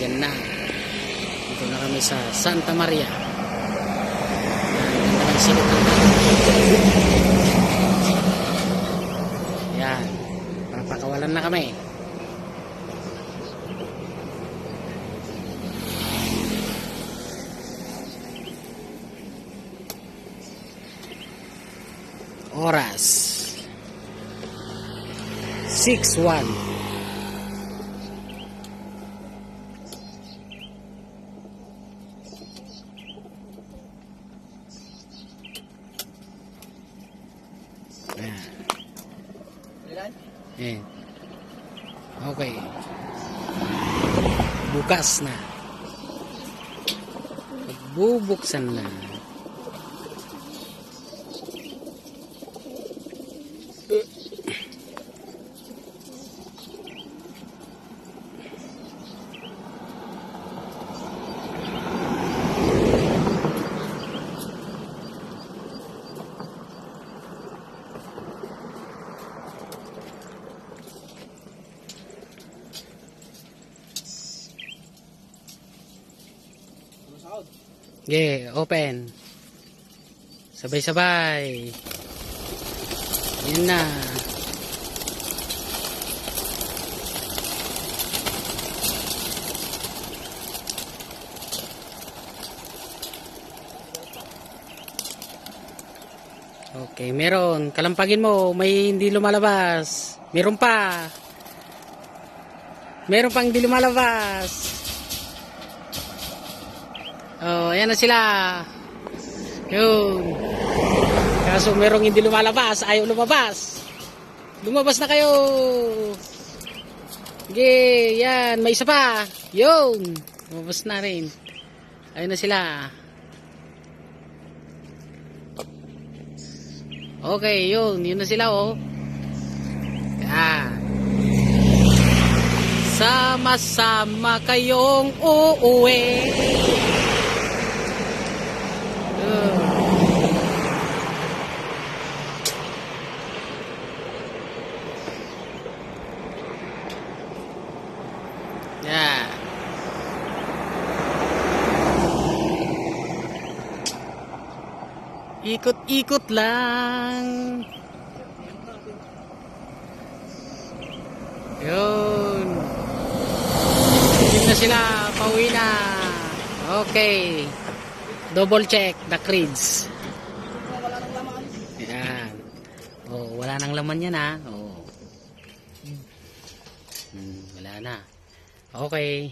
Yan na. Dito na kami sa Santa Maria. Ganda ng silot ng yan. Papakawalan na kami. Oras 6:01. Eh. Okay. Bukas na. Bubuksan na. Yeah, open. Sabay-sabay. Yan na. Okay, meron. Kalampagin mo, may hindi lumalabas. Meron pa. Meron pang hindi lumalabas. Oh, ayan na sila. Yun. Kaso merong hindi lumalabas. Ayaw lumabas. Lumabas na kayo. Okay, yan. May isa pa. Yun. Lumabas na rin. Ayun na sila. Okay, yun. Yun na sila, oh. Yan. Sama-sama kayong uuwi. Yeah. Ikot-ikot lang. Yun. Yun na sila. Pauwi na. Okay. Double check the creeds. Yan. Oh, wala nang laman yan, ha. Oh. Wala na. Okay.